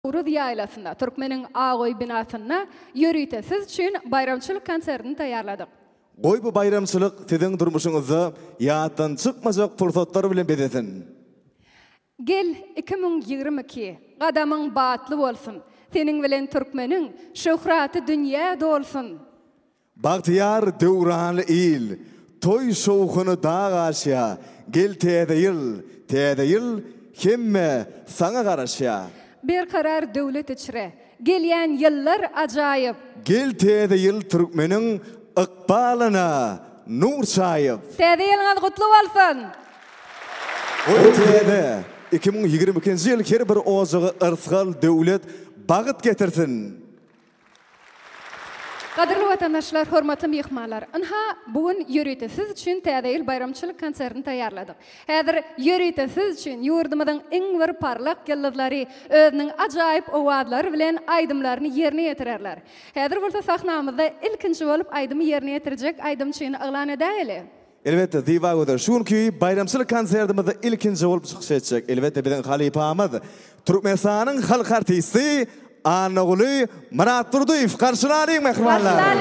Uruz yaylasında Türkmenin Ağoy binasında yürüytesiz için bayramçılık konserini tayarladık. Goy bu bayramçılık sizin turmuşuňyzda ýatdan çykmajak pursatlar bilen bedetin. Gel 2022 gadamyň batly bolsun. Senin bilen Türkmenin şöhraty dünýäde bolsun. Bagtyar döwranly il, toy şowkuny dağaşya, gel täze ýyl, hemme saňa garaşya. Bir karar döwlet içre. Gelýän ýyllar ajaýyp. Gel täze ýyl Türkmeniň ykbalyna nur çaýyp. Täze ýylyňyz gutly bolsun. O täze 2022-nji ýyl her bir ozagy ırsgal döwlet bagyt getirsin. Qadirli vatandaşlar, hormatly mehmanlar, anha bugün yürüytesiz için täze ýyl bayramçylyk konserini tayarladyk. Häzir yürüytesiz için ýurdumyzyň iň bir parlak ýyldızlary özüniň ajaýyp owazlary bilen aýdymlaryny ýerine ýetirerler. Häzir bolsa sahnamyzda ilkinji bolup aýdymy ýerine ýetirjek aýdymçyny aglan edäýeli. Elbette diýbagyder. Şunki bayramçylyk konsertimizde ilkinji bolup çykşetjek. Elbette biziň halipamyz Türkmenistanyň halk artisti Anoğlu Murat Durduýew karşılaryň mehmanlar.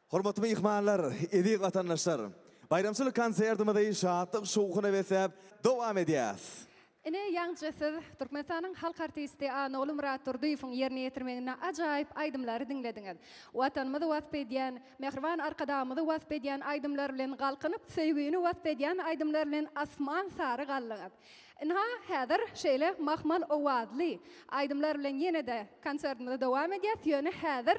Hormatly mehmanlar, edik vatandaşlar. Bayramçılık konsertimizde şahatlyk şowgyna besep dowam edýäs. Ine ýaňjysy Türkmenistanyň halk artisti Anoğlu Murat Turduýewiň ýerine ýetirmegine ajaýyp aýdymlary dinlediňiz. Watanymyzy wasp edýän, mehriban arkadamyzy wasp edýän aýdymlar bilen galkynyp, sevgini wasp edýän aýdymlar bilen asman sary gallyňyz. Inha häzir şeýle mahmal owazly aýdymlar bilen ýene-de konsertimiz dowam edýär. Ýöne häzir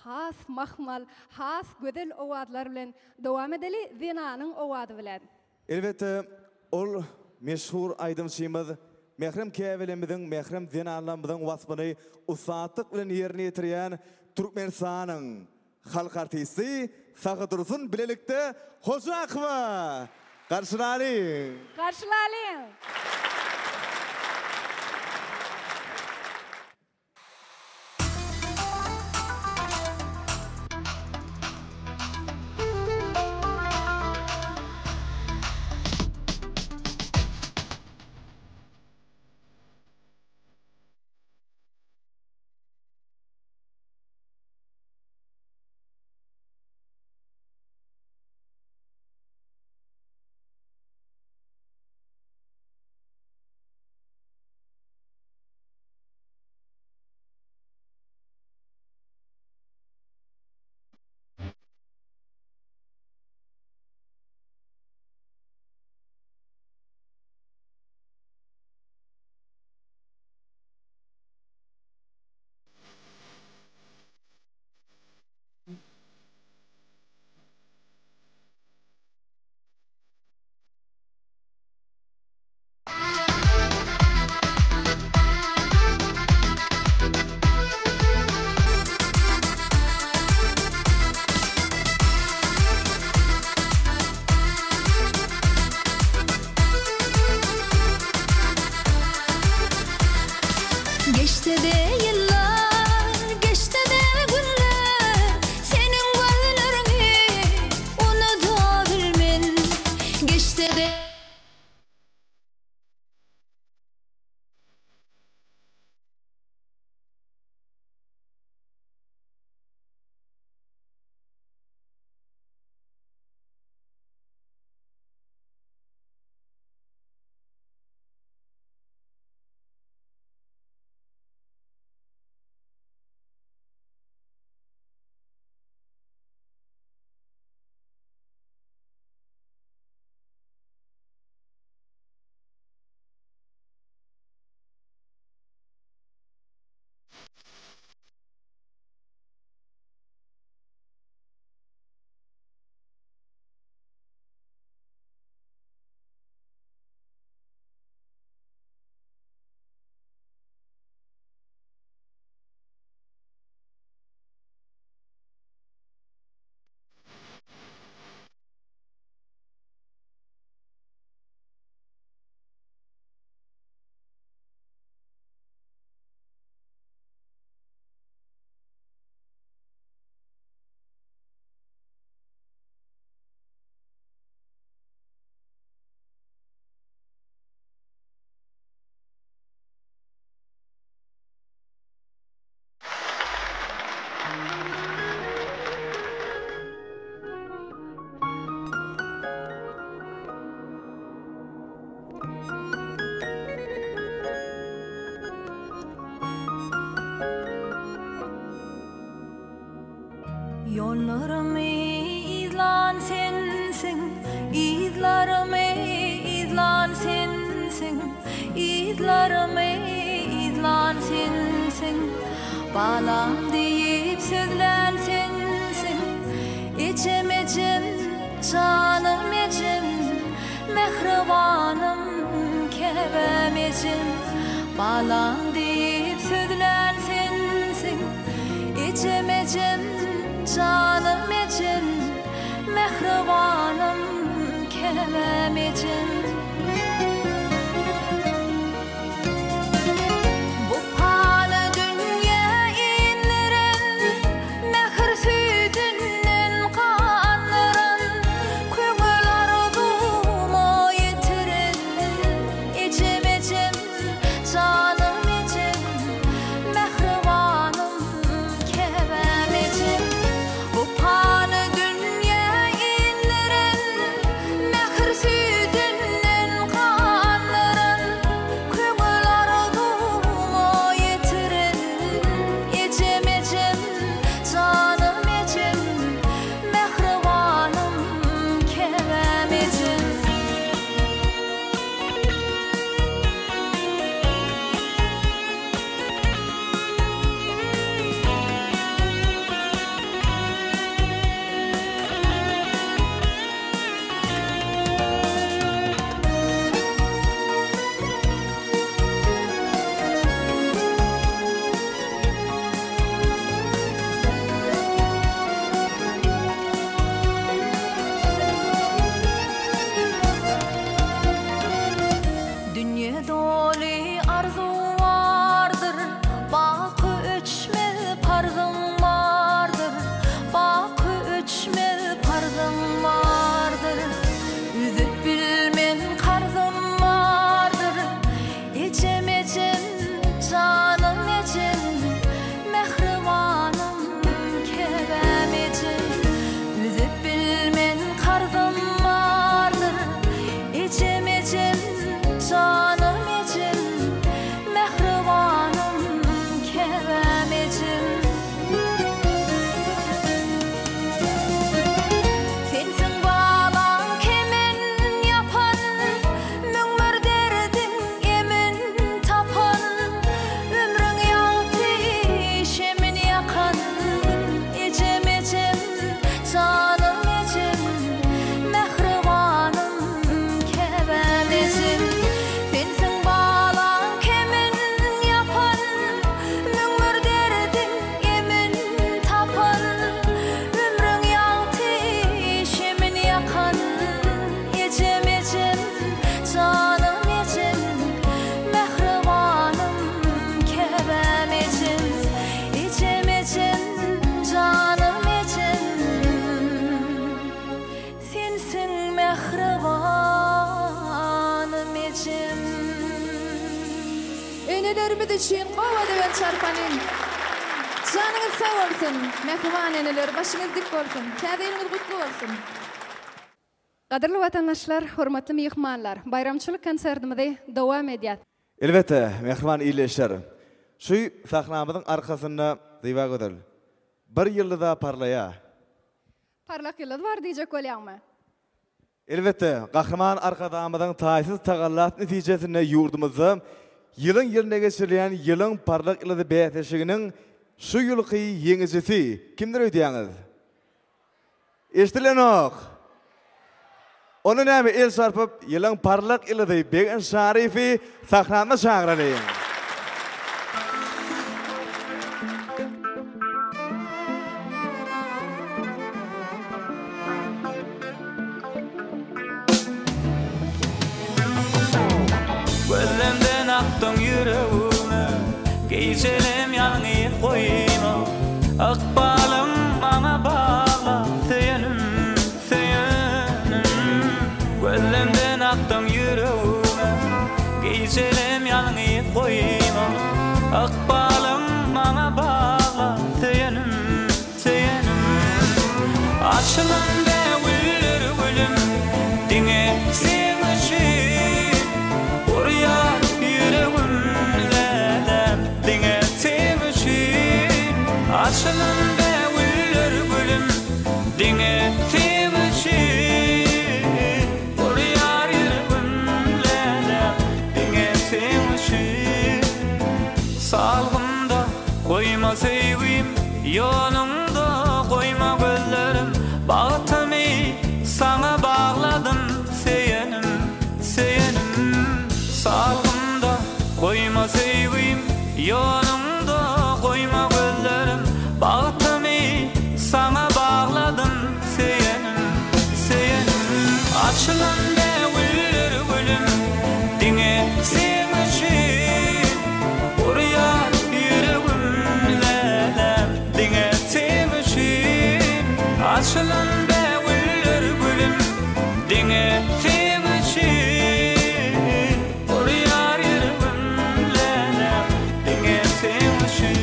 has mahmal, has gödel owazlar bilen dowam edeli Zinanyň owazy bilen. Elbette ol meşhur aýdymçymyz Mehrem Käwelemizin, Mehrem Zinanlamyzyň wasbyny usatlyk bilen ýerine ýetirýän Türkmenistanyň halk artisti Sagy Dursun bilelikde Hojakowa. Garşylalyň. Garşylalyň. Yollarımı izlan sensin, izlarımı izlan sensin, izlarımı izlan sensin. Balam deyip sözlen sensin, içim içim, canım içim, mehribanım kevem içim. Balam deyip sözlen sensin, içim içim, canım için, mehribanım kevem için. Bu palı dünya indiren, mehir sütünden kanıran, köngül arzumu yitirin. İçim içim, canım için, mehribanım kevem için. Bu palı enelerimiz için qowada ben çarpanın. Canınız sağ olsun. Mehman eneler başınız dik olsun. Kädeniňiz gutlu olsun. Qadirli vatandaşlar, hurmatly mehmanlar, bayramçylyk konsertimizde dowam edýär. Elbette, mehman iyileşer. Şu sahnamızın arkasında diva gödür. Bir yılda parlaya. Parlak ýyly bar diýjek bolýarmy? Elbette, kahraman arkadamızın taýsız tagallat netijesinde yurdumuzda yılın yerine geçirilen yılın parlak yılı beýteşiginiň şu ýylky yeňicisi kimdir öýdýäňiz? Eşdilenok. Onu näme el sarpyp yılın parlak yılı begen şarifi sahnamda çağıralyň. Gözlemden aktın yüreğime Geyselim yanı koyma Akbalım bana bağla Seyenim, seyenim Gözlemden aktın yüreğime Geyselim yanı koyma Akbalım bana bağla Seyenim, seyenim Açılan ve güller gülüm Dine sevmişim Oraya yüreğimden dine sevmişim Açılan ve güller gülüm dine sevmişim Oraya yüreğimden dine sevmişim Salgımda koyma sevgim Yolumda koyma gözlerim Bağıtımı sana bağladım Seyenim, seyenim Salgımda koyma sevgim Yolumda koyma gözlerim Bağıtımı sana bağladım Seyenim, seyenim Açılan ve güller gülüm Dine sevmişim Oraya yüreğimden Dine sevmişim Açılan ve güller gülüm Dine sevmişim Oraya yüreğimden Dine sevmişim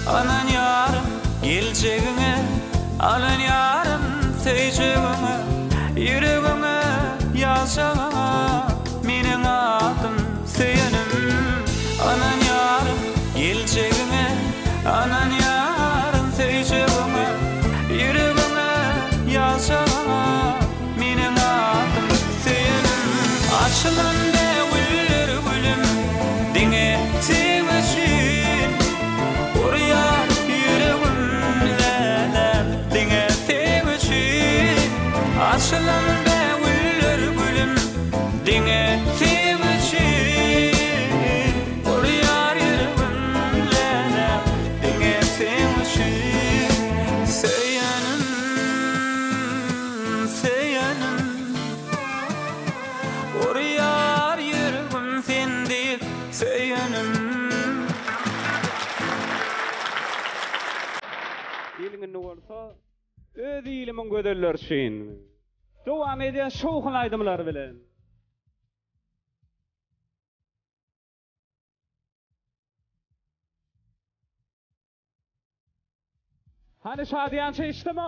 Anan yarım geleceğine Anan yarım seveceğine Yüreğime yazacağına Minin adım seyenim Anan yarım geleceğine Anan yarım seveceğine Yüreğime yazacağına Minin adım seyenim Açılan ve güller gülüm Dine sevmişim Oraya yüreğimden dine sevmişim Açılan ve güller gülüm dine sevmişim Oraya yüreğimden dine sevmişim Seyenim, seyenim Oraya yüreğim sendip seyenim İlgin olsa öz ilimin göderlerşin. Dowam eden şowkun aydymlar bilen. Hani şadiyança içdimi?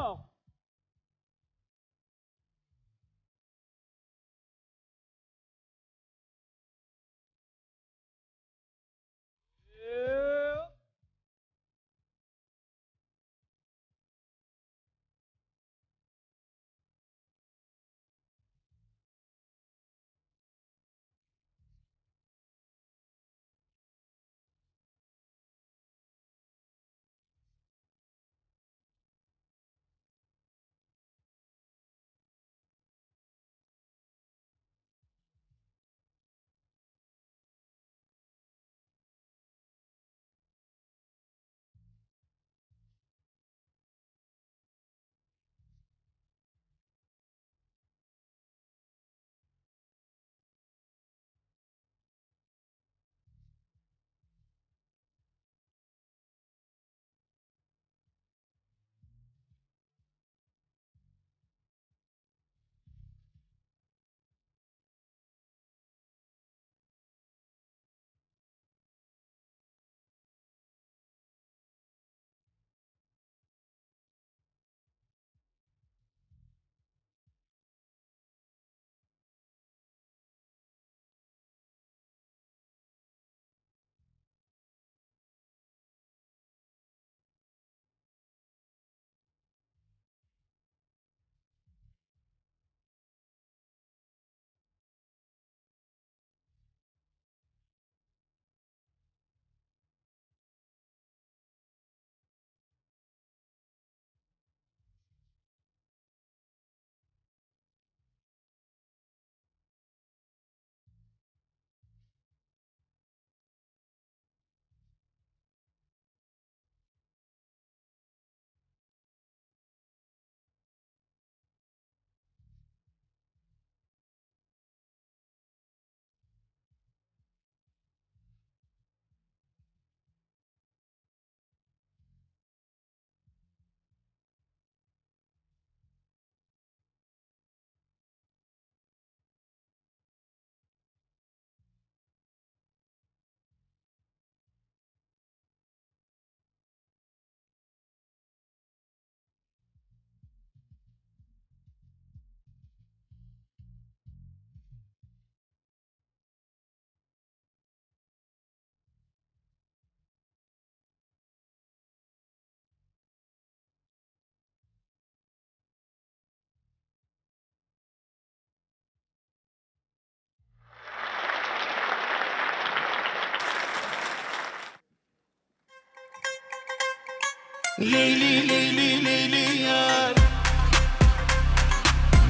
Leyli leyli leyli yar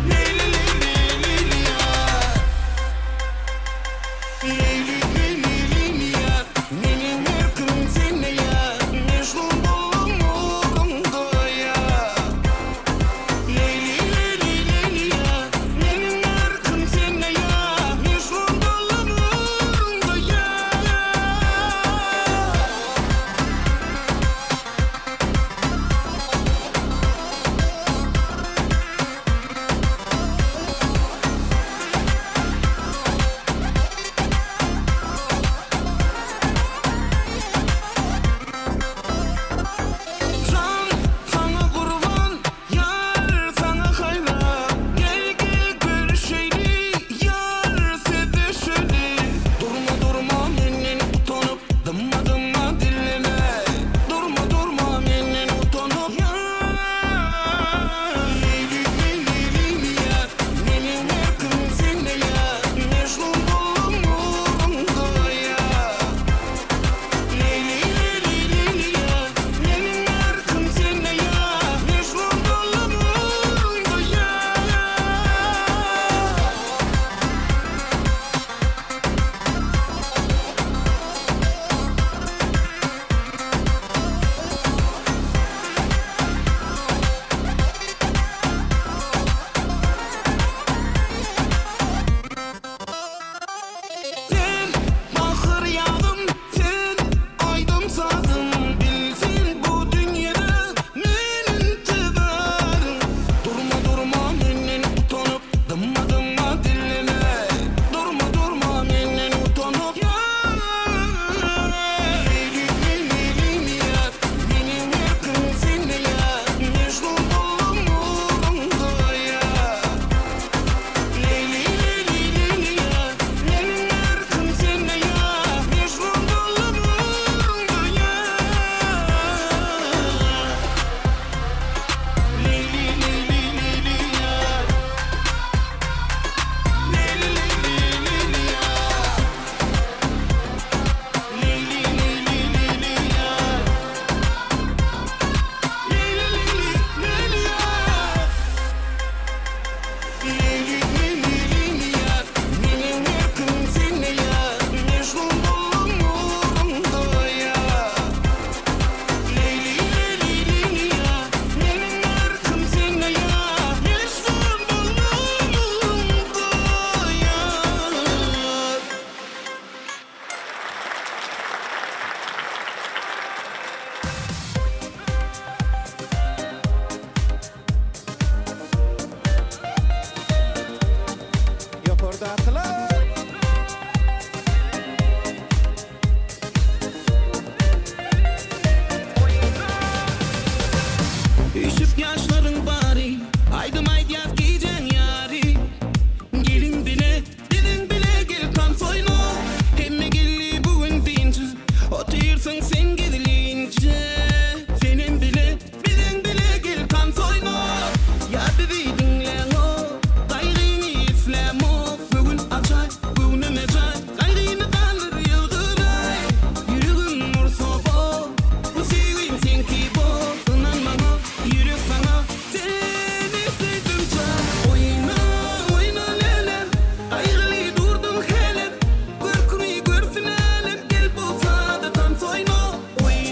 Leyli leyli leyli yar Leyli leyli leyli yar Benim erkim seni yar Mecnun oldum uğrunda yar Leyli leyli leyli yar Benim erkim seni yar Mecnun oldum uğrunda yar Can sana kurban, yar sana hayran. Gel gel görüşelim, yar sevişelim. Durma durma menin utanıp, dımma dımma dilleme. Durma durma menin utanıp, yar. Leyli leyli leyli yar, benim erkim sende yar. Mecnun oldum uğrunda yar. Leyli leyli leyli yar, benim erkim sende yar. Mecnun oldum uğrunda yar. Sen bakır yağdım, sen aydım sadım. Bilsin bu dünyada menin teberim. Durma durma menin utanıp, dımma dımma dilleme. Durma durma menin utanıp, yar. Leyli leyli leyli yar, benim erkim sende yar. Mecnun oldum uğrunda yar. Leyli leyli leyli yar, benim erkim sende yar. Mecnun oldum uğrunda yar. Leyli leyli leyli yar, leyli leyli leyli yar, leyli leyli leyli yar, leyli leyli leyli yar. Leyli leyli leyli yar, benim erkim sende yar. Mecnun oldum uğrunda yar. Leyli leyli leyli yar, benim erkim sende yar. Mecnun oldum uğrunda yar. Yok orada atlar. Üşüp yaşların bari Aydım ayt yaz giyeceksin yari Gelin bile gel kan soynu Hemme gelli bugün deyince Otursun sen gidilince Senin bile gel kan soynu Ya bebeğin leno Gayrını iflemo Bugün acay, bugün emecay Gayrını kalır yıldıray Yürüğün mor sobo Bu sevgin sen ki bo Inan bana yürek sana Seni sevdim can Oyna oyna lelem Ayrılı durdum helem Görkünü görsün elem Gel bulsa da tam soyno Oyna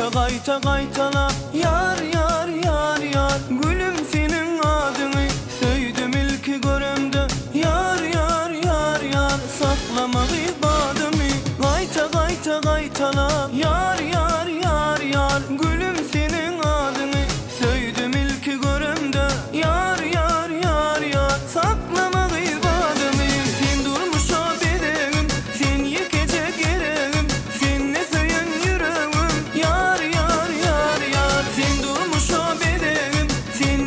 gayta gaytala yar yar yar yar gülüm senin adını söydüm ilk görümde yar yar yar yar saklama ibadımı gayta gayta gaytala yar yar yar yar gülüm senin adını söydüm ilk görümde yar yar yar yar saklama ibadımı sen durmuş o bedenim sen yekecek yereğim sen ne söyün yüreğim yar yar yar yar sen durmuş o bedenim sen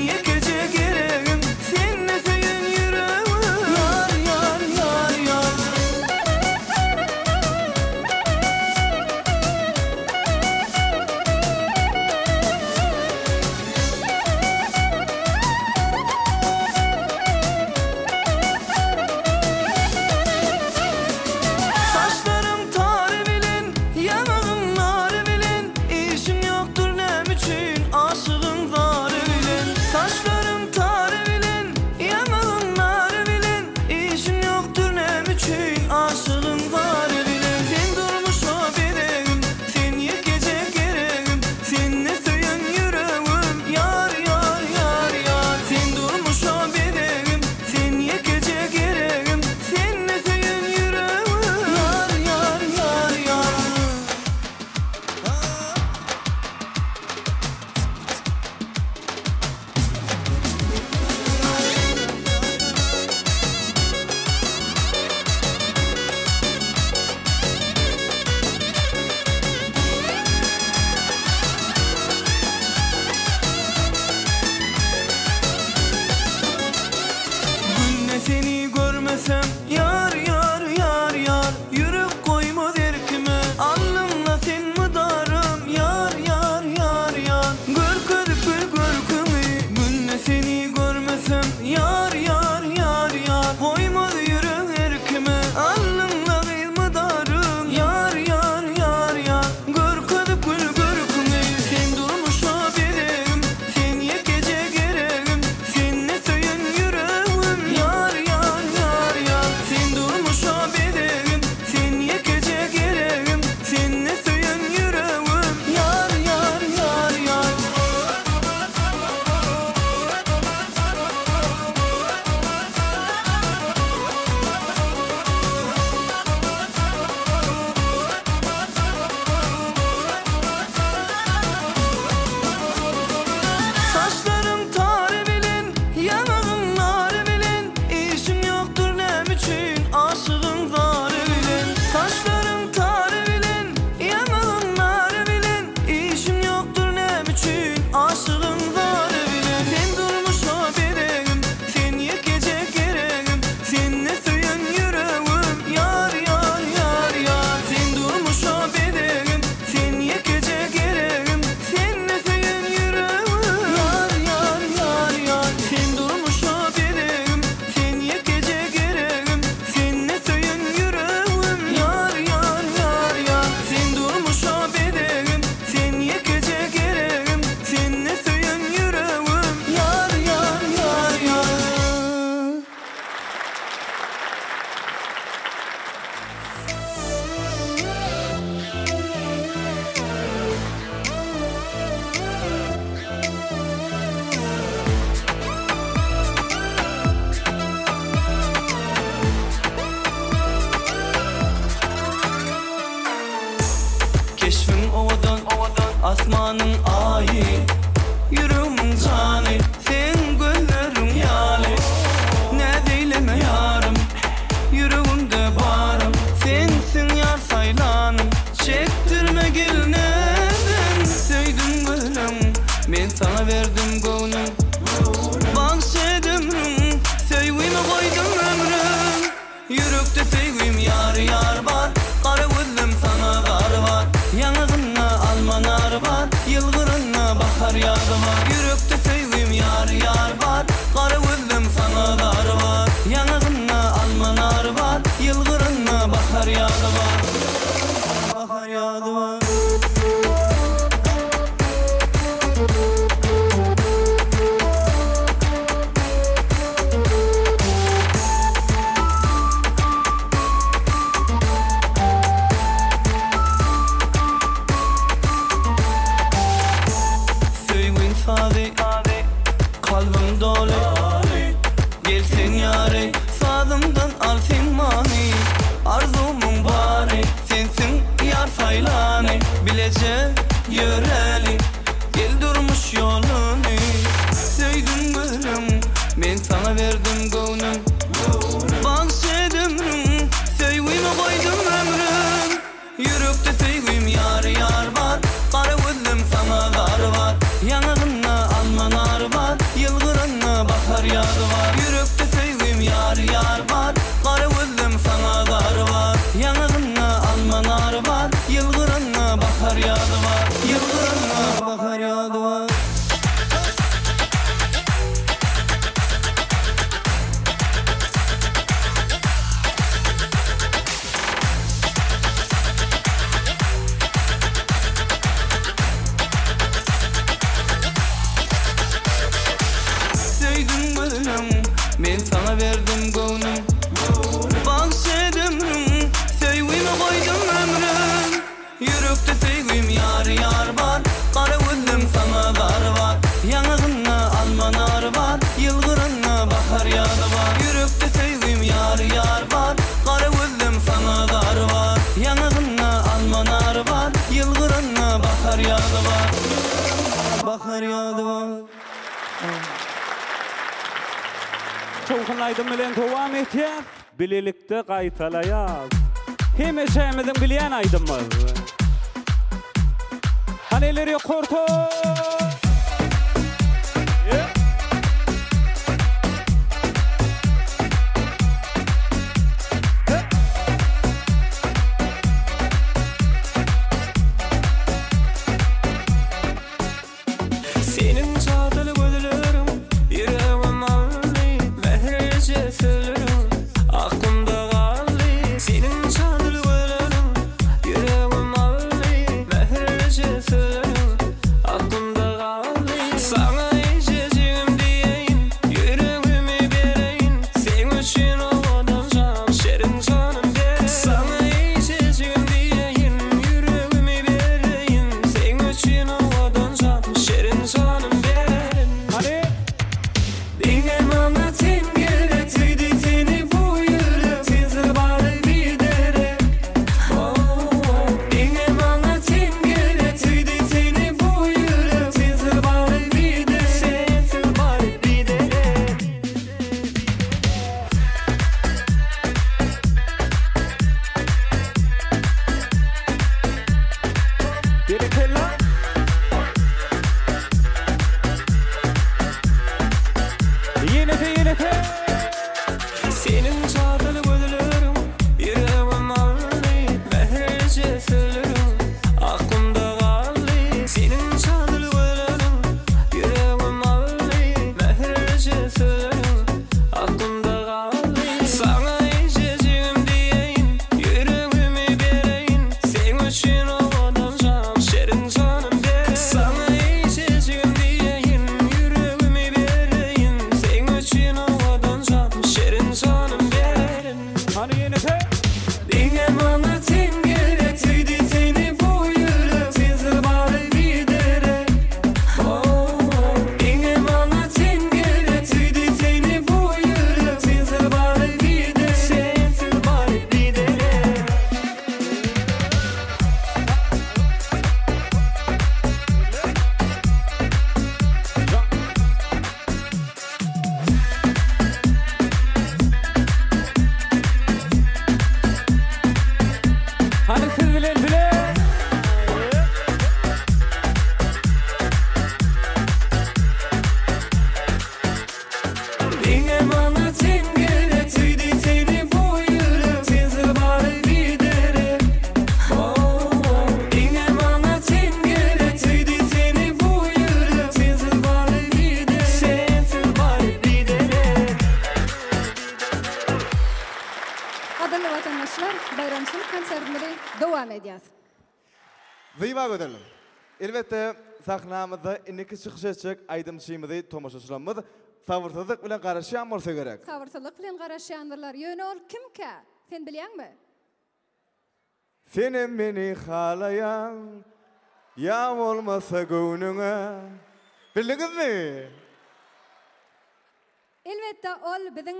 arzumun bari sensin yar faylani bilece yöreli gel durmuş yolunu söydüm gülüm ben sana verdim gönlüm bahşedim söyleyime koydum ömrüm yürüp de söyleyim yar yar var kara gözlüm sana dar var yanağına almanar var yılgırına bahar yadı var yürüp de söyleyim yar yar var kara gözlüm sana dar var yanağına almanar var yılgırına bahar yadı var yılgırına bahar yadı var ben sana verdim gönlüm bahşedim söyleyime koydum ömrüm yürüp de söyleyim yar yar var kara gözlüm sana dar var yanağına almanar var yılgırına bahar yadı var yürüp de söyleyim yar yar var kara gözlüm sana dar var yanağına almanar var yılgırına bahar yadı var bahar yadı var Çoğunlaydım bilen devam etýär. Bilelikde gaýtalaýar. Hemeşämizin bilýän aýdymyz. Haneleri korto. Senin çağdalı gözlerim yüreğim alli mehrice söylerim aklımda kalli senin çağdalı gözlerim yüreğim alli mehrice söylerim aklımda kalli sana içeceğim diyeyim yüreğimi vereyim sen için ovadan can şerin canım de sana içeceğim diyeyim yüreğimi vereyim sen için ovadan can şerin canım senin çağdalı gözlerim yüreğim alli mehrice söylerim aklımda kalli senin çağdalı gözlerim yüreğim alli mehrice söylerim aklımda kalli sana içeceğim diyeyim yüreğimi vereyim sen için ovadan can şerin canım de sana içeceğim diyeyim yüreğimi vereyim sen için ovadan can şerin canım derim Hani yenete? Dinle bana tengere tüydü seni bu yürek sizi bari bidere Dinle bana tengere tüydü seni bu yürek sizi bari bidere Sizi bari bidere Hani siz bilen bilen? Dinle bana tengere tüydü seni bu yürek sizi bari bidere Dinle bana tengere tüydü seni bu yürek sizi bari bidere Sizi bari bidere Adallı vatandaşlar, bayramçılık konsertleri devam edýär. Zıyba gödelim. Elbette sahnamızda inniki çıkış edecek aydımçıyımızı tomaşaçılarımız sabırsızlık bilen karışan olsa gerek. Sabırsızlık bilen garaşýandylar. Ýöne ol kimkä? Sen bilýänmi? Senin beni halayan ya olmasa gönlüne. Bildiniz mi? Elbette ol biziň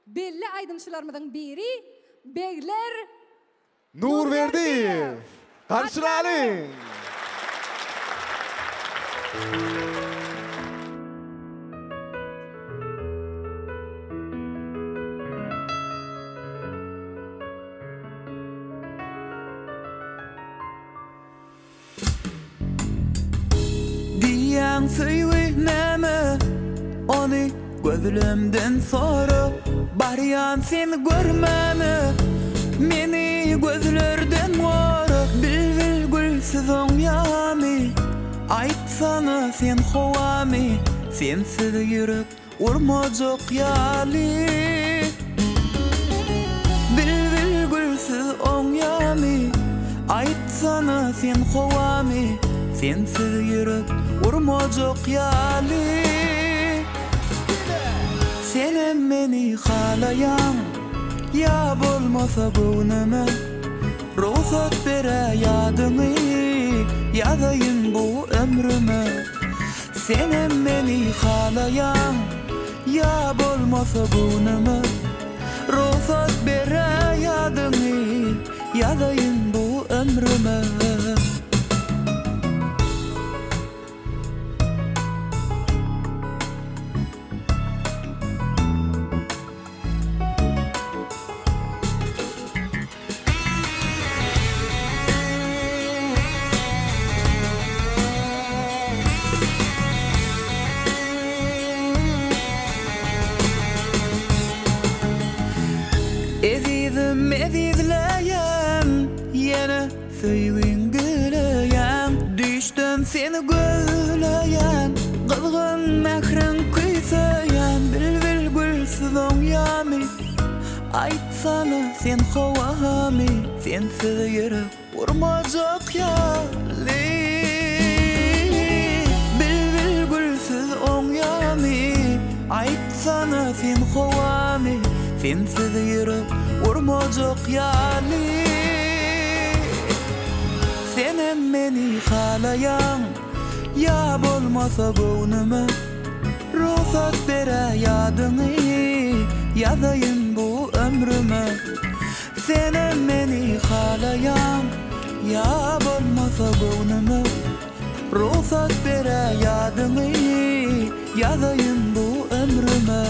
belli aydymçylarymyzyň biri, Begler Nurverdi. Karşılayın. Diyen söyleme onu gözlemden sonra Baryan seni görmeme meni gözlerden var Bilbil gülsüz oňamy Aýtsana sen howamy Sensiz ýürek urmajak ýaly Bilbil gülsüz oňamy Aýtsana sen howamy Sensiz ýürek urmajak ýaly Senem meni halayan Ya bolmasa göwnüme Ruhsat bere yadyny Ýazaýyn bu ömrüme Senem meni halayan Ya bolmasa göwnüme Ruhsat bere yadyny Ýazaýyn bu ömrüme Ezizleyen yine söýgün güleyen Düşden seni gözleyen Kızgın mehrin kuysayan Bilbil gülsüz oňamy Aýtsana sen howamy Sensiz ýürek urmajak ýaly Bilbil gülsüz oňamy Aýtsana sen howamy Sensiz ýürek urmajak ýaly Senem meni halayan Ya bolmasa göwnüme Ruhsat bere ýadyny Ýazaýyn bu ömrüme Senem meni halayan Ya bolmasa göwnüme Ruhsat bere ýadyny Ýazaýyn bu ömrüme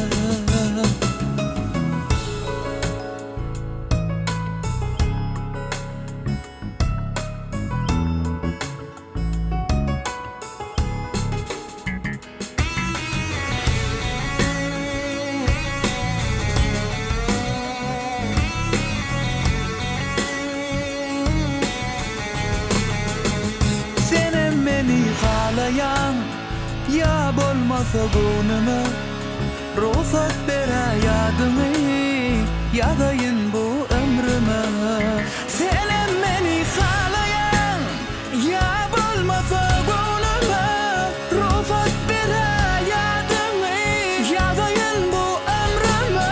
Ya bolmasa göwnüme Ruhsat bere ýadyny Ýazaýyn bu ömrüme Senem meni halayan Ya bolmasa göwnüme Ruhsat bere ýadyny Ýazaýyn bu ömrüme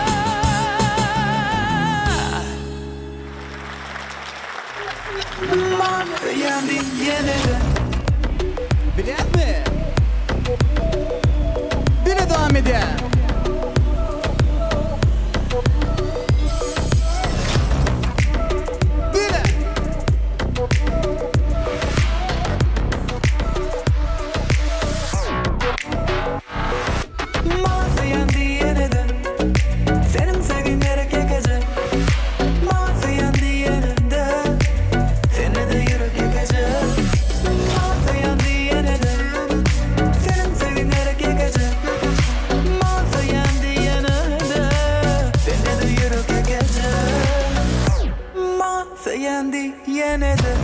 Mahveýändy ýene-de Biletmi? Dile devam edeyim. Dile. Mahveýän diýeneden Senin sevgin gerek ekecek Mahveýän diýeneden Seni de ýürek ekecek Mahveýän diýeneden Senin sevgin gerek ekecek Mahveýän diýeneden Seni de ýürek ekecek Mahveýän diýeneden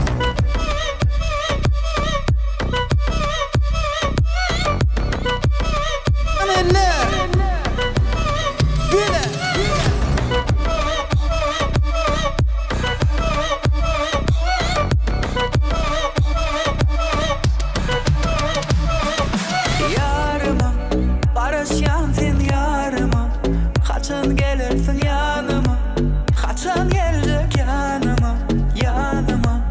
Yarıma barışyan sen yarıma Kaçan gelirsin yanıma Kaçan gelecek yanıma Yanıma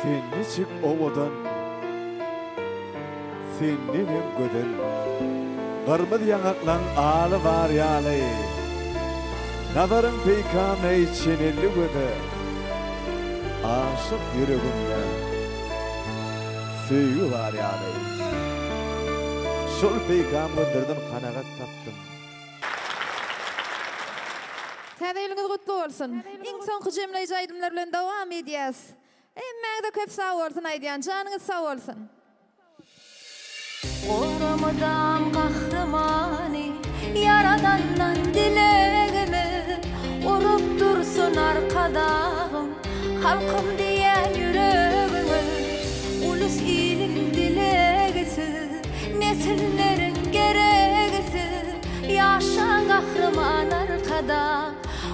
Senni çık ovadan, senninin göden, Gırmız yanaklan ağlı var yalı, Nazarın peykame çenelli göde, Aşık yüreğimde, Söýü var yalı. Şol peykam gönderdin kanagat taptım. Täzeýlüňiz gutly bolsun. Iň soňky jemleýici aýdymlar bilen dowam edýäs. Emmäde köp sag bolsun aýdýan, janyňyz sag bolsun. Oramadan kahramanı Yaradandan dilegimi Urup dursun arkadağım Halkım diyen yüreğimi Ulus ilim dilegisi Nesillerin geregisi Yaşan kahraman arkada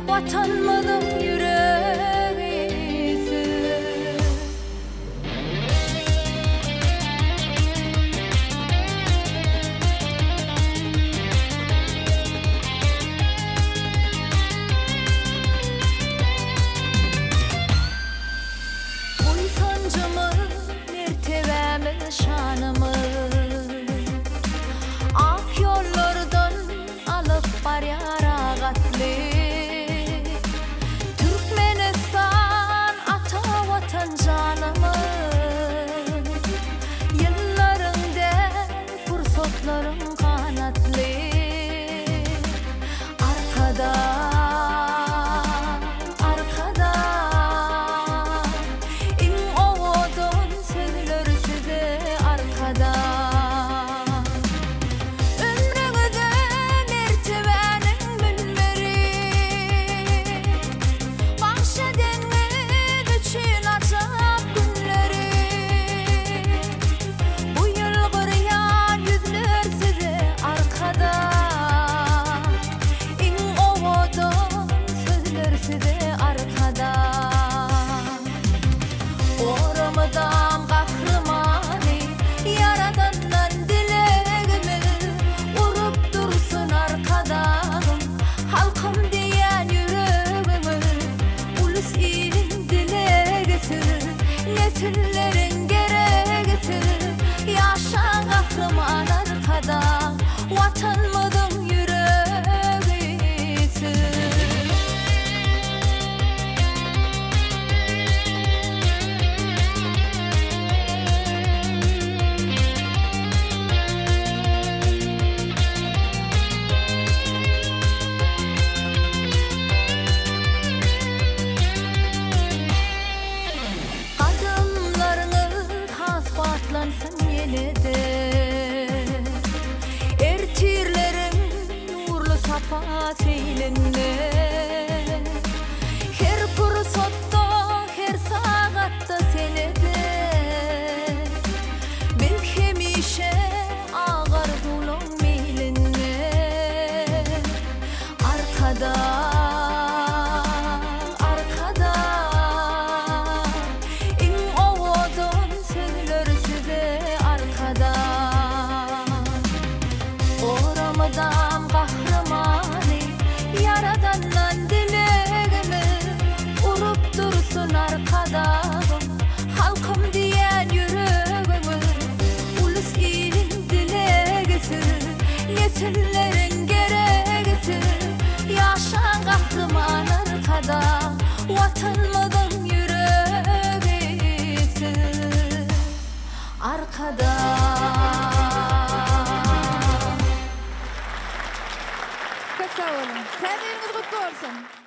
Vatanmadım yüreğisi şanımı ak yollardan alıp bar yaragatlı Türkmenistan ata vatan canımı yıllarında fırsatlarım kanatlı arkada Nesillerin geregisi Yaşan kahraman arkada Vatanmadım yüreğisi Patlansın yenide Ertirlerin nurlu safa seylinde Her fırsatta her saatta senede Bil hemişe ağar zulüm meylinde Arkada Oramadan kahramanı Yaradandan dilegimi Urup dursun arkadağım Halkım diyen yüreğimi Ulus ilim dilegisi Nesillerin geregisi Yaşan kahraman arkada Vatanmadan yüreğisi Arkada Köp sag bolun. Täzeýlüňiz gutly bolsun.